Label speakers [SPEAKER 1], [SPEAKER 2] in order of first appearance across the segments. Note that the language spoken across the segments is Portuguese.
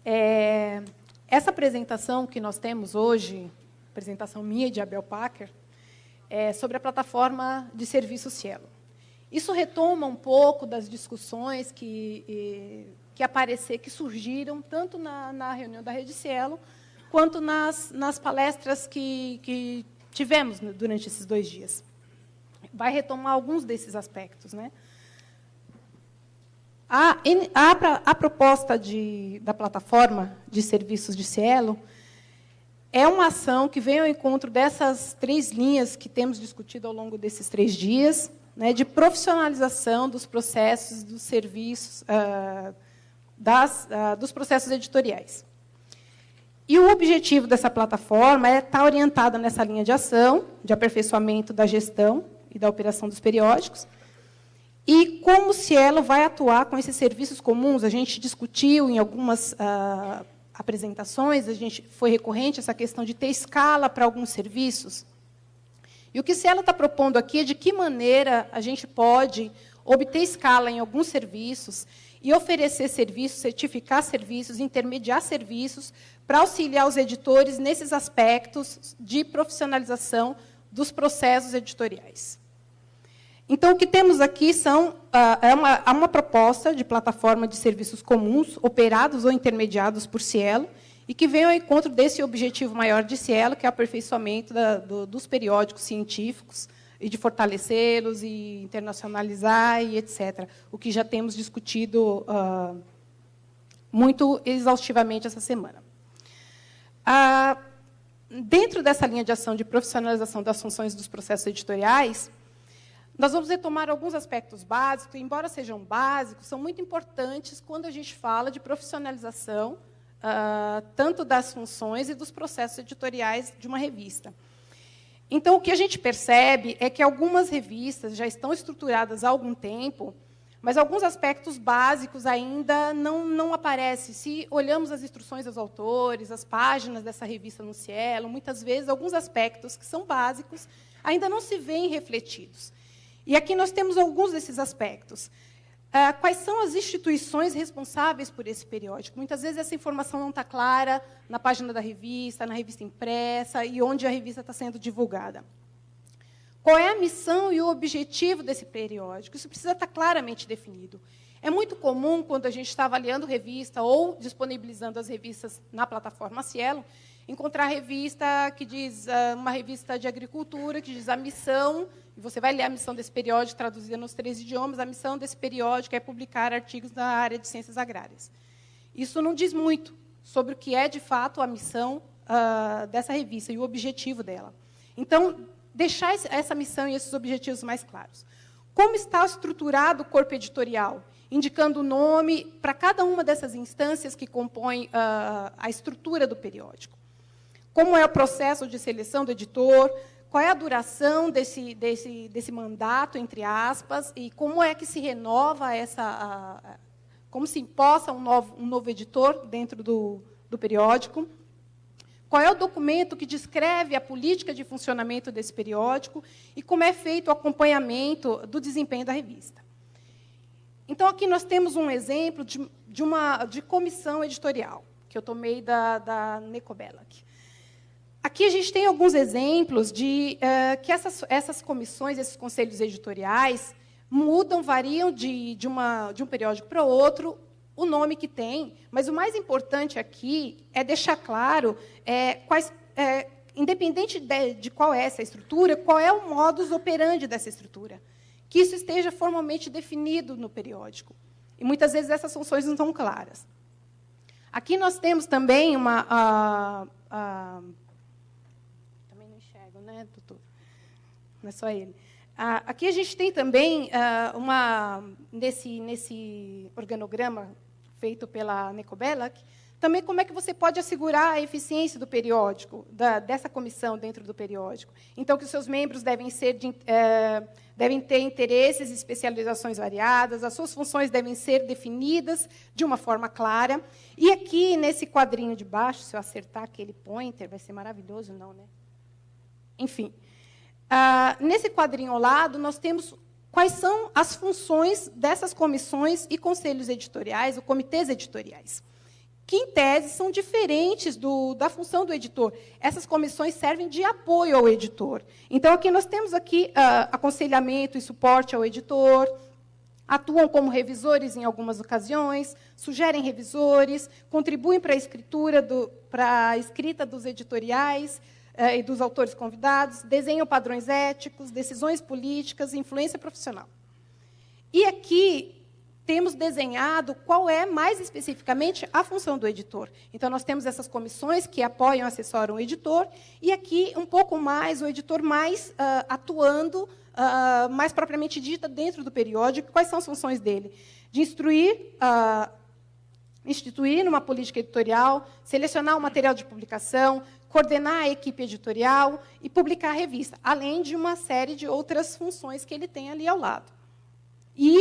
[SPEAKER 1] Essa apresentação que nós temos hoje, apresentação minha e de Abel Packer, é sobre a plataforma de serviço Cielo. Isso retoma um pouco das discussões que surgiram tanto na reunião da Rede Cielo, quanto nas palestras que tivemos durante esses 2 dias. Vai retomar alguns desses aspectos, né? A proposta da plataforma de serviços de Cielo é uma ação que vem ao encontro dessas 3 linhas que temos discutido ao longo desses 3 dias, né, de profissionalização dos processos, dos serviços, dos processos editoriais. E o objetivo dessa plataforma é estar orientada nessa linha de ação, de aperfeiçoamento da gestão e da operação dos periódicos. E como o Cielo vai atuar com esses serviços comuns, a gente discutiu em algumas apresentações, foi recorrente essa questão de ter escala para alguns serviços. E o que o Cielo está propondo aqui é de que maneira a gente pode obter escala em alguns serviços e oferecer serviços, certificar serviços, intermediar serviços para auxiliar os editores nesses aspectos de profissionalização dos processos editoriais. Então, o que temos aqui é uma proposta de plataforma de serviços comuns, operados ou intermediados por Cielo, e que vem ao encontro desse objetivo maior de Cielo, que é o aperfeiçoamento dos periódicos científicos, e de fortalecê-los, e internacionalizar, e etc. O que já temos discutido muito exaustivamente essa semana. Dentro dessa linha de ação de profissionalização das funções dos processos editoriais, nós vamos retomar alguns aspectos básicos, que, embora sejam básicos, são muito importantes quando a gente fala de profissionalização, tanto das funções e dos processos editoriais de uma revista. Então, o que a gente percebe é que algumas revistas já estão estruturadas há algum tempo, mas alguns aspectos básicos ainda não aparecem. Se olhamos as instruções dos autores, as páginas dessa revista no Cielo, muitas vezes, alguns aspectos que são básicos ainda não se veem refletidos. E aqui nós temos alguns desses aspectos. Quais são as instituições responsáveis por esse periódico? Muitas vezes essa informação não está clara na página da revista, na revista impressa e onde a revista está sendo divulgada. Qual é a missão e o objetivo desse periódico? Isso precisa estar claramente definido. É muito comum, quando a gente está avaliando revista ou disponibilizando as revistas na plataforma Cielo, encontrar revista que diz, uma revista de agricultura, que diz a missão, e você vai ler a missão desse periódico, traduzida nos 3 idiomas, a missão desse periódico é publicar artigos na área de ciências agrárias. Isso não diz muito sobre o que é, de fato, a missão dessa revista e o objetivo dela. Então, deixar essa missão e esses objetivos mais claros. Como está estruturado o corpo editorial? Indicando o nome para cada uma dessas instâncias que compõem a estrutura do periódico. Como é o processo de seleção do editor, qual é a duração desse mandato, entre aspas, e como é que se renova como se imposta um novo editor dentro do periódico. Qual é o documento que descreve a política de funcionamento desse periódico e como é feito o acompanhamento do desempenho da revista. Então, aqui nós temos um exemplo de comissão editorial, que eu tomei da Necobelac. Aqui a gente tem alguns exemplos de que essas comissões, esses conselhos editoriais, variam de um periódico para outro, o nome que tem, mas o mais importante aqui é deixar claro, independente de qual é essa estrutura, qual é o modus operandi dessa estrutura, que isso esteja formalmente definido no periódico. E, muitas vezes, essas funções não estão claras. Aqui nós temos também também não enxergo, né, doutor? Não é só ele. Aqui a gente tem também, nesse organograma feito pela Necobelac, também como é que você pode assegurar a eficiência do periódico, dessa comissão dentro do periódico. Então, que os seus membros devem ter interesses e especializações variadas, as suas funções devem ser definidas de uma forma clara. E aqui, nesse quadrinho de baixo, se eu acertar aquele pointer, vai ser maravilhoso, não, né? Enfim. Nesse quadrinho ao lado, nós temos quais são as funções dessas comissões e conselhos editoriais, ou comitês editoriais. que, em tese, são diferentes da função do editor. Essas comissões servem de apoio ao editor. Então, aqui nós temos aconselhamento e suporte ao editor, atuam como revisores em algumas ocasiões, sugerem revisores, contribuem para a escrita dos editoriais e dos autores convidados, desenham padrões éticos, decisões políticas e influência profissional. E aqui temos desenhado qual é, mais especificamente, a função do editor. Então, nós temos essas comissões que apoiam, assessoram o editor, e aqui, um pouco mais, o editor mais atuando, mais propriamente dita, dentro do periódico. Quais são as funções dele? De instituir uma política editorial, selecionar o material de publicação, coordenar a equipe editorial e publicar a revista, além de uma série de outras funções que ele tem ali ao lado. E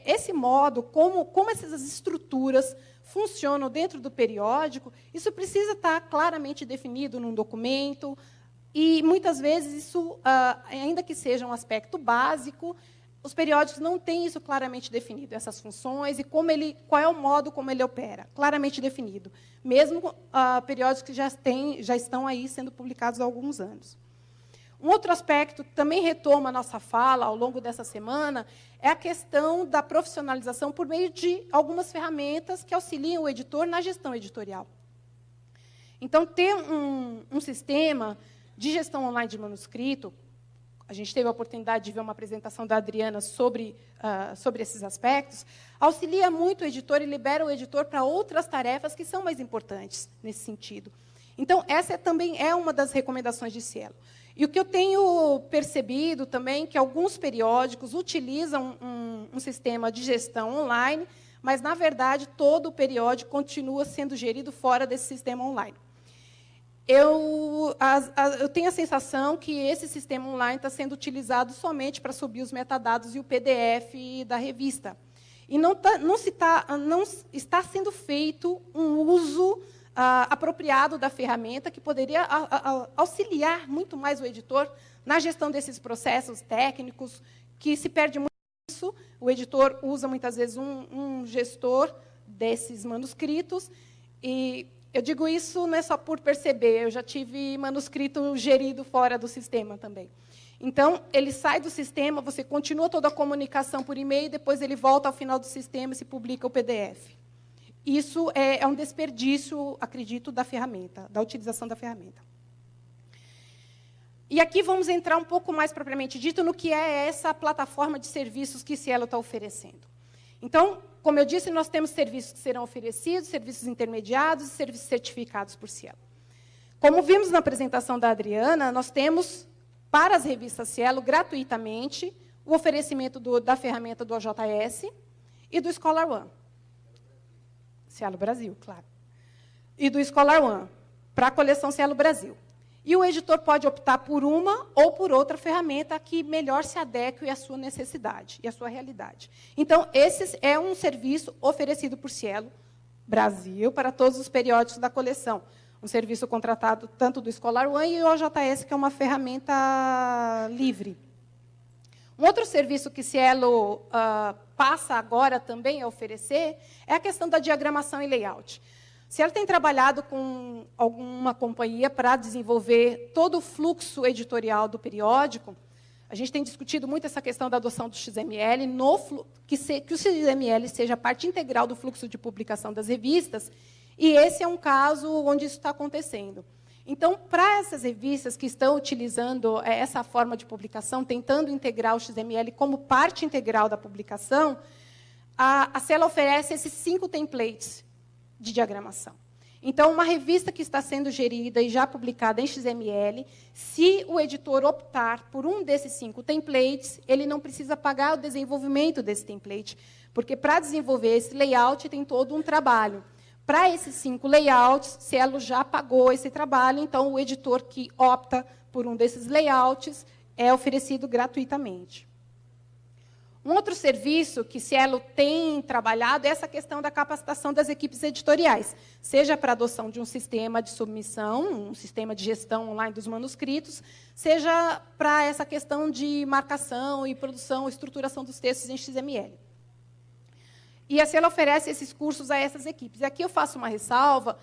[SPEAKER 1] esse modo, como essas estruturas funcionam dentro do periódico, isso precisa estar claramente definido num documento, e, muitas vezes, isso, ainda que seja um aspecto básico, os periódicos não têm isso claramente definido, essas funções, e qual é o modo como ele opera, claramente definido, mesmo periódicos que já estão aí sendo publicados há alguns anos. Um outro aspecto que também retoma a nossa fala ao longo dessa semana é a questão da profissionalização por meio de algumas ferramentas que auxiliam o editor na gestão editorial. Então, ter um sistema de gestão online de manuscrito, a gente teve a oportunidade de ver uma apresentação da Adriana sobre esses aspectos, auxilia muito o editor e libera o editor para outras tarefas que são mais importantes nesse sentido. Então, essa também é uma das recomendações de Cielo. E o que eu tenho percebido também é que alguns periódicos utilizam um sistema de gestão online, mas, na verdade, todo o periódico continua sendo gerido fora desse sistema online. Eu tenho a sensação que esse sistema online está sendo utilizado somente para subir os metadados e o PDF da revista. E não está sendo feito um uso apropriado da ferramenta, que poderia auxiliar muito mais o editor na gestão desses processos técnicos, que se perde muito isso. O editor usa, muitas vezes, um gestor desses manuscritos, e eu digo isso não é só por perceber, eu já tive manuscrito gerido fora do sistema também. Então, ele sai do sistema, você continua toda a comunicação por e-mail, depois ele volta ao final do sistema e se publica o PDF. Isso é um desperdício, acredito, da ferramenta, da utilização da ferramenta. E aqui vamos entrar um pouco mais propriamente dito no que é essa plataforma de serviços que Cielo está oferecendo. Então, como eu disse, nós temos serviços que serão oferecidos, serviços intermediados e serviços certificados por Cielo. Como vimos na apresentação da Adriana, nós temos, para as revistas Cielo, gratuitamente, o oferecimento da ferramenta do OJS e do Scholar One. Cielo Brasil, claro. E do Scholar One, para a coleção Cielo Brasil. E o editor pode optar por uma ou por outra ferramenta que melhor se adeque à sua necessidade e à sua realidade. Então, esse é um serviço oferecido por Cielo Brasil para todos os periódicos da coleção. Um serviço contratado tanto do Scholar One e o OJS, que é uma ferramenta livre. Um outro serviço que Cielo passa agora também a oferecer é a questão da diagramação e layout. Cielo tem trabalhado com alguma companhia para desenvolver todo o fluxo editorial do periódico. A gente tem discutido muito essa questão da adoção do XML, que o XML seja parte integral do fluxo de publicação das revistas, e esse é um caso onde isso está acontecendo. Então, para essas revistas que estão utilizando essa forma de publicação, tentando integrar o XML como parte integral da publicação, a Cielo oferece esses 5 templates de diagramação. Então, uma revista que está sendo gerida e já publicada em XML, se o editor optar por um desses 5 templates, ele não precisa pagar o desenvolvimento desse template, porque, para desenvolver esse layout, tem todo um trabalho. Para esses 5 layouts, Cielo já pagou esse trabalho, então o editor que opta por um desses layouts é oferecido gratuitamente. Um outro serviço que Cielo tem trabalhado é essa questão da capacitação das equipes editoriais, seja para a adoção de um sistema de submissão, um sistema de gestão online dos manuscritos, seja para essa questão de marcação e produção, estruturação dos textos em XML. E a Cielo oferece esses cursos a essas equipes. E aqui eu faço uma ressalva,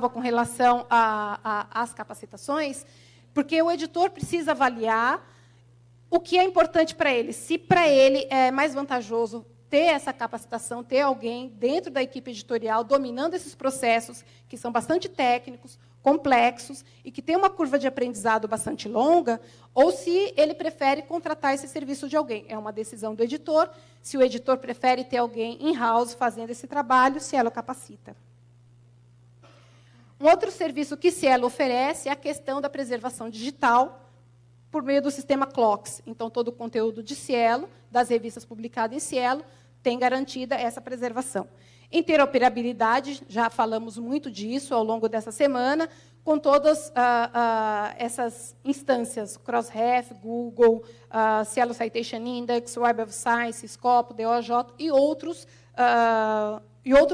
[SPEAKER 1] com relação às capacitações, porque o editor precisa avaliar o que é importante para ele. Se para ele é mais vantajoso ter essa capacitação, ter alguém dentro da equipe editorial dominando esses processos, que são bastante técnicos, complexos, e que tem uma curva de aprendizado bastante longa, ou se ele prefere contratar esse serviço de alguém. É uma decisão do editor. Se o editor prefere ter alguém in-house fazendo esse trabalho, Cielo capacita. Um outro serviço que Cielo oferece é a questão da preservação digital, por meio do sistema CLOCKS. Então, todo o conteúdo de Cielo, das revistas publicadas em Cielo, tem garantida essa preservação. Interoperabilidade, já falamos muito disso ao longo dessa semana, com todas essas instâncias, Crossref, Google, Cielo Citation Index, Web of Science, Scopus, DOJ e outros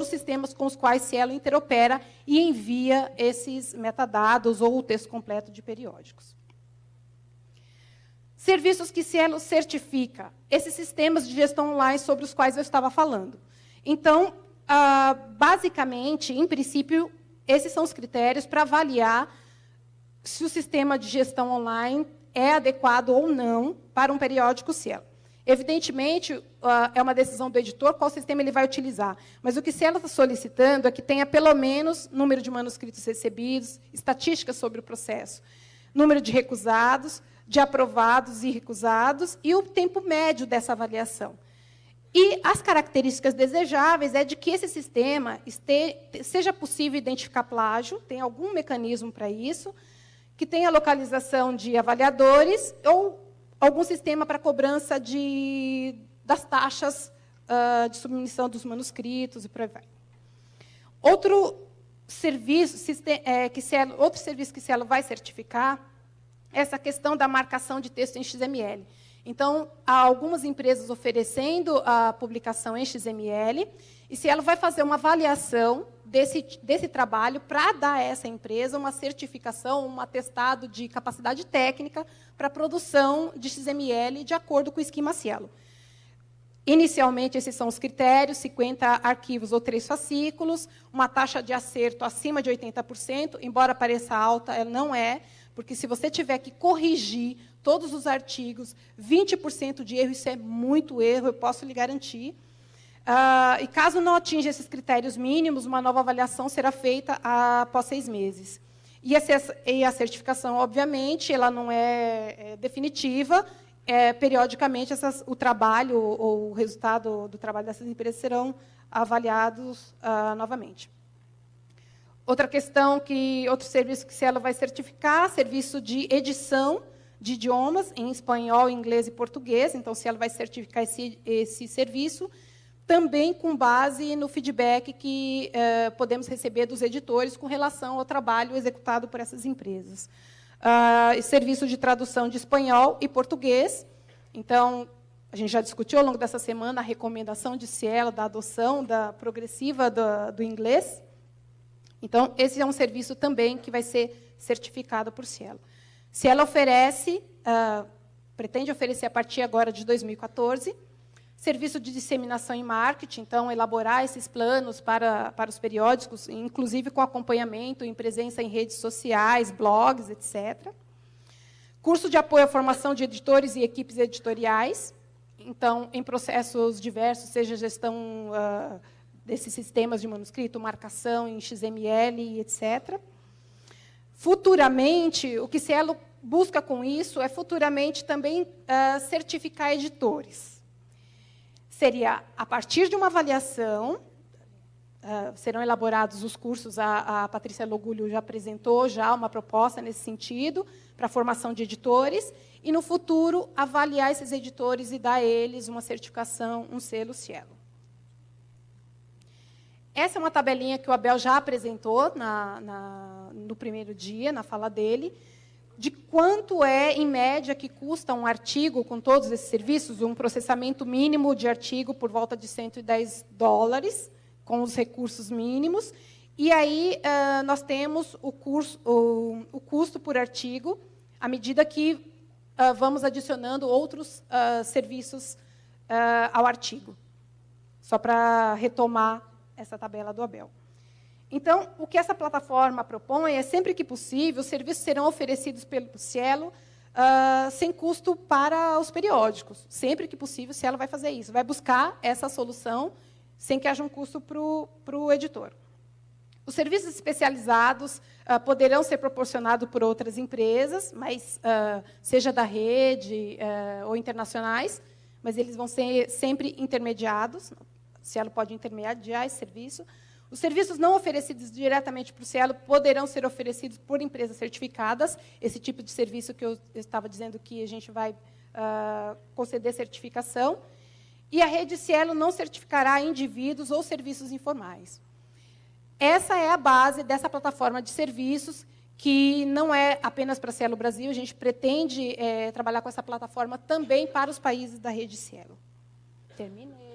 [SPEAKER 1] sistemas com os quais Cielo interopera e envia esses metadados ou o texto completo de periódicos. Serviços que Cielo certifica, esses sistemas de gestão online sobre os quais eu estava falando. Então, basicamente, em princípio, esses são os critérios para avaliar se o sistema de gestão online é adequado ou não para um periódico Cielo. Evidentemente, é uma decisão do editor qual sistema ele vai utilizar, mas o que Cielo está solicitando é que tenha pelo menos número de manuscritos recebidos, estatísticas sobre o processo, número de recusados, de aprovados e recusados, e o tempo médio dessa avaliação. E as características desejáveis é de que esse sistema seja possível identificar plágio, tem algum mecanismo para isso, que tenha localização de avaliadores ou algum sistema para cobrança das taxas de submissão dos manuscritos e por aí vai. Outro serviço que Cielo vai certificar é essa questão da marcação de texto em XML. Então, há algumas empresas oferecendo a publicação em XML, e Cielo vai fazer uma avaliação desse trabalho para dar a essa empresa uma certificação, um atestado de capacidade técnica para a produção de XML de acordo com o esquema Cielo. Inicialmente, esses são os critérios, 50 arquivos ou 3 fascículos, uma taxa de acerto acima de 80%, embora pareça alta, ela não é, porque se você tiver que corrigir todos os artigos, 20% de erro, isso é muito erro, eu posso lhe garantir. E caso não atinja esses critérios mínimos, uma nova avaliação será feita após 6 meses. E a certificação, obviamente, ela não é definitiva. Periodicamente, o trabalho ou o resultado do trabalho dessas empresas serão avaliados novamente. Outro serviço que Cielo vai certificar, serviço de edição de idiomas em espanhol, inglês e português. Então, Cielo vai certificar esse serviço, também com base no feedback que podemos receber dos editores com relação ao trabalho executado por essas empresas. Serviço de tradução de espanhol e português. Então, a gente já discutiu ao longo dessa semana a recomendação de Cielo da adoção progressiva do inglês. Então, esse é um serviço também que vai ser certificado por Cielo. Cielo pretende oferecer, a partir agora de 2014, serviço de disseminação e marketing, então, elaborar esses planos para os periódicos, inclusive com acompanhamento em presença em redes sociais, blogs, etc. Curso de apoio à formação de editores e equipes editoriais, então, em processos diversos, seja gestão desses sistemas de manuscrito, marcação em XML, etc. Futuramente, o que Cielo busca com isso é, futuramente, também certificar editores. Seria, a partir de uma avaliação, serão elaborados os cursos, a Patrícia Logulho já apresentou uma proposta nesse sentido, para a formação de editores, e, no futuro, avaliar esses editores e dar a eles uma certificação, um selo Cielo. Essa é uma tabelinha que o Abel já apresentou no primeiro dia, na fala dele, de quanto é, em média, que custa um artigo com todos esses serviços, um processamento mínimo de artigo por volta de $110, com os recursos mínimos. E aí nós temos o custo por artigo, à medida que vamos adicionando outros serviços ao artigo. Só para retomar essa tabela do Abel. Então, o que essa plataforma propõe é, sempre que possível, os serviços serão oferecidos pelo Cielo sem custo para os periódicos. Sempre que possível, o Cielo vai fazer isso, vai buscar essa solução sem que haja um custo para o editor. Os serviços especializados poderão ser proporcionados por outras empresas, mas seja da rede ou internacionais, mas eles vão ser sempre intermediados. O Cielo pode intermediar esse serviço. Os serviços não oferecidos diretamente para o Cielo poderão ser oferecidos por empresas certificadas, esse tipo de serviço que eu estava dizendo que a gente vai conceder certificação. E a rede Cielo não certificará indivíduos ou serviços informais. Essa é a base dessa plataforma de serviços, que não é apenas para a Cielo Brasil, a gente pretende trabalhar com essa plataforma também para os países da rede Cielo. Terminei.